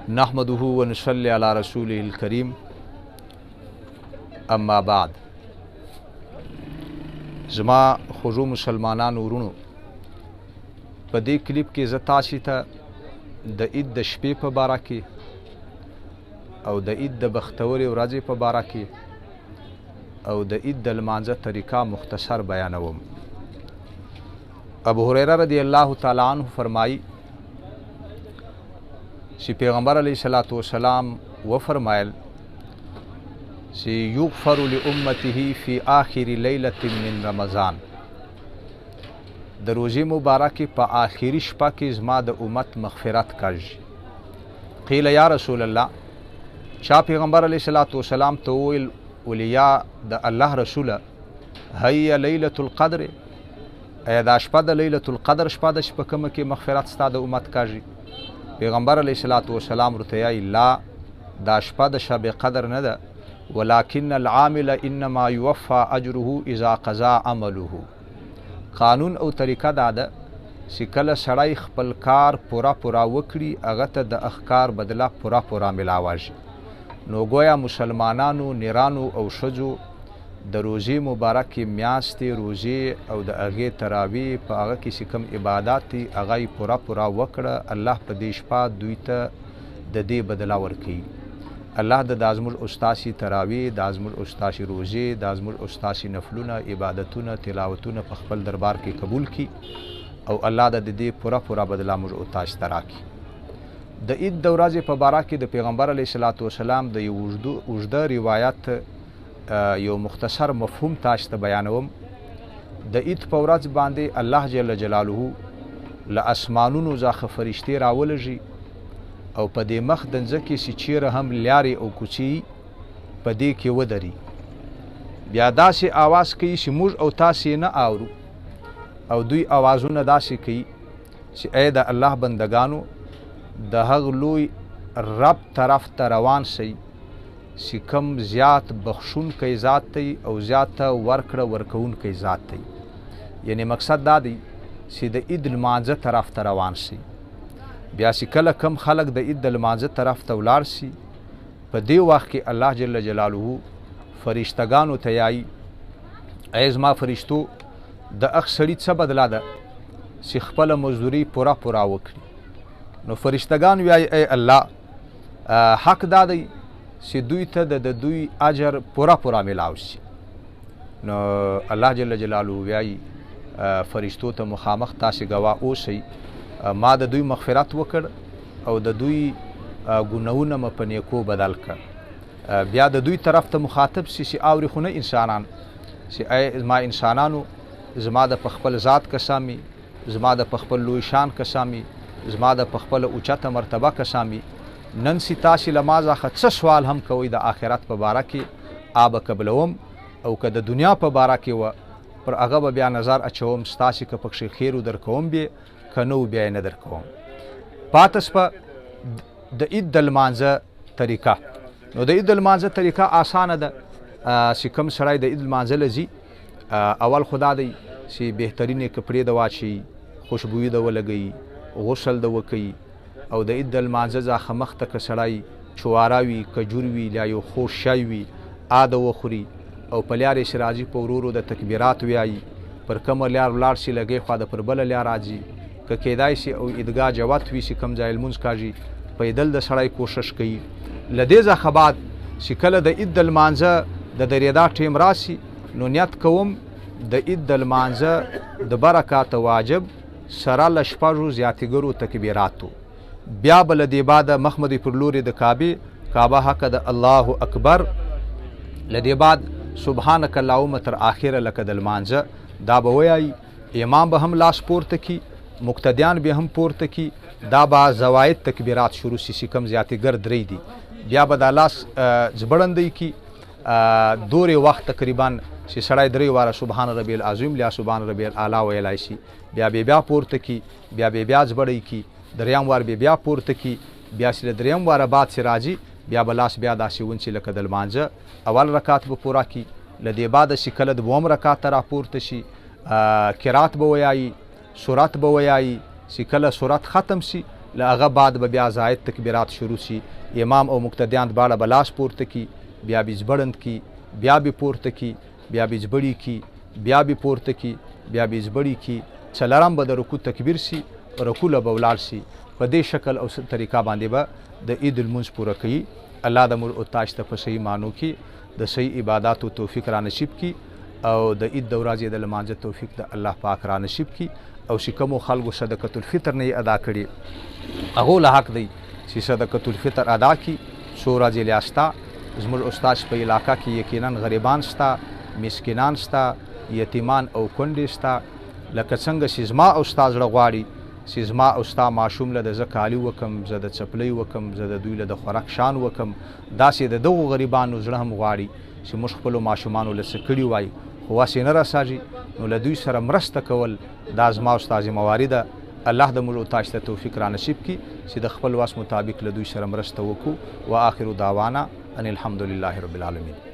نحمده ونصلي على رسوله الكريم اما بعد. زما خوږو مسلمانانو ورونو، په دې کلیپ کې زه تاسو ته د عید د شپې په باره کې او د عید د بختورې ورځې په باره کې او د عید د لمانځه طریقه مختصر بیانوم. ابو هریره رضی الله تعالی عنه فرمایي چې پیغمبر علیه الصلاۃ والسلام وفرمایل چې یغفر لامته فی آخر لیلة من رمضان، د روزې مبارکې په آخري شپه کې زما د امت مغفرت کړي. قیل یا رسول الله، چا پیغمبر علیه الصلاۃ والسلام ته وویل ولیا د الله رسوله هی لیلة القدر، ایا دا شپه د لیلة القدر شپه ده چې په کومه کې مغفرت ستا د امت کړي؟ پیغمبر علیه الصلاۃ والسلام ورته وایي لا، دا شپه د شب قدر نه ده، ولکن العامل انما یوفى اجره اذا قضا عمله. قانون او طریقه دا ده چې کله سړی خپل کار پوره وکړي هغه ته د اخکار بدله پوره ملاوږي. نو گویا مسلمانانو، نیرانو او ښځو د روزې مبارکې میاشتې روزې او د هغې تراویح په هغه کې چې کوم عبادات دي هغه یې پوره وکړه. الله په دې شپه دوی ته د دې بدله ورکوي. الله د زموږ استاسي تراویح، د زموږ استاسي روزې، د زموږ استاسي نفلونه، عبادتونه، تلاوتونه په خپل دربار کې قبول کړي او الله د دې پوره بدله موږ او تاسو ته راکړي. د عید د ورځې په باره کې د پیغمبر علیه الصلاۃ والسلام د یو اوږده روایت یو مختصر مفهوم تاسو ته بیانوم. د عید په ورځ باندې الله جل جلاله له اسمانونو څخه فرشتې راولږي او په دې مخ د ځمکې چې چیرې هم لیارې او کوڅې په دې کې ودري، بیا داسې آواز کوي چې موږ او تاسې نه اورو، او دوی آوازونه داسې کوي چې ای د الله بندگانو، د هغه لوی رب طرف ته روان شئ چې کوم زیات بخښونکی ذات دی او زیاته ورکوونکی ذات دی. یعنی مقصد دا دی چې د عید لمانځه طرف ته روان شي. بیا چې کله کم خلک د عید د لمانځه طرف ته ولاړ شي، په دې وخت کې الله جل جلاله فرشتګانو ته یایي ای زما فرشتو، د هغه سړي څه بدله ده چې خپله مزدوري پوره وکړي. نو فرشتګان وایي ای الله، حق دا دی چې دوی ته د دوی اجر پوره میلاو شي. نو الله جل جلاله وایي فرشتو ته مخامخ تاسې ګواه اوسئ، ما د دوی مغفرت وکړ او د دوی ګناهونه مې په نیکو بدل کړ. بیا د دوی طرف ته مخاطب شي چې اوري خو نه انسانان، چې ای زما انسانانو، زما د پخپل ذات قسامي، زما د پخپل لوی شان قسامي، زما د پخپل اوچته مرتبه قسامي، نن چې تاسې له ما څخه څه سوال هم کوئ د آخرت په باره کې آبه قبلوم، او که د دنیا په باره کې وه پر هغه به بیا نظر اچوم، ستاسې که پکښې خیر درکوم بیا، که نه و بیا یې نه درکوم. پاته شپه د عید د لمانځه طریقه. نو د عید د لمانځه طریقه اسانه ده. چې کوم سړی د عید لمانځه له ځي، اول خو دا دی چې بهترینې کپړې د واچوي، خوشبویي د ولګوي، غسل د وکوي، او د عید د لمانځه څخه مخته که سړی چواره وي، کجور وي، یا یو خوږ شی وي د وخوري، او په لیارې چې راځي په ورو د تکبیرات ویایي، پر کومه لیار ولاړ شي لږې خوا د پر بله لیار راځي، که کیدای شي او عیدګاه جوت وي چې کوم ځای لمونځ کاږي پیدل د سړی کوشش کوي. له دې څخه بعد چې کله د عید د لمانځه د درېدا ټیم راسي، نو نیت کوم د عید د لمانځه د برکات واجب سره له شپږو زیاتګرو تکبیراتو. بیا به له دې بعد مخمدي پر لوري د کعبه حق د الله اکبر، له دې بعد سبحانک اللهم تر آخره لکه د لمانځه دا به وایي. امام به هم لاس پورته کی، مقتدیان به هم پورته کی. دا به زواید تکبیرات شروع شي، کم زیاتګر درې دي. بیا به دا لاس ځبړندی کی دورې وخت تقریبا چې سړی درې واره سبحان ربی العظیم یا سبحان ربی الاعلی ویلی شي. بیا پورته کی، بیا ځبړی کی، دریم وار بیا پورته کی، بیا چې له دریم واره بعد چې راځي بیا به لاس بیا داسې ونڅي لکه د لمانځه اول رکعت به پوره کی. له دې بعده چې کله د دویم رکعت ته راپورته شي، قرات به ویایي، سورت به ویایي. چې کله سورت ختم شي له هغه بعد به بیا زائد تکبیرات شروع شي. امام او مقتدیان دواړه به لاس پورته کي، بیا به زبړند کي، بیا به پورته کي، بیا به زبړي کي، بیا به پورته کي، بیا به زبړي کي. څلرم به د رکوع تکبیر سي، رکوع له به ولاړ سي. په دې شکل او طریقه باندې به د عید المنځ پوره کوي. الله د موږ او تاسو ته په صحیح معنو کې د صحیح عباداتو توفیق را نصیب کړي او د عید د ورځې د لمانځه توفیق د الله پاک را نصیب کړي. او چې کومو خلکو صدقة الفطر نه ادا کړي هغو له حق دی چې صدقة الفطر ادا کړي. څو ورځې لیا شته زموږ استاد په علاقه کې یقینا غریبان شته، مسکینان شته، یتیمان او کونډې شته. لکه څنګه چې زما استاد زړه غواړي چې زما او ستا ماشوم له د زه کالي وکم، زه د څپلۍ وکم، زه د دوی له د خوراک شان وکم، داسې د دغو غریبانو زړه هم غواړي چې موږ خپلو ماشومانو له څه کړي وای خو واسې نه رساږي، نو له دوی سره مرسته کول دا زما او ستا ذمهواري ده. الله د موږ او تاسو ته توفیق را نصیب کړي چې د خپل وس مطابق له دوی سره مرسته وکړو. و آخر دعوانا ان الحمد لله رب العالمین.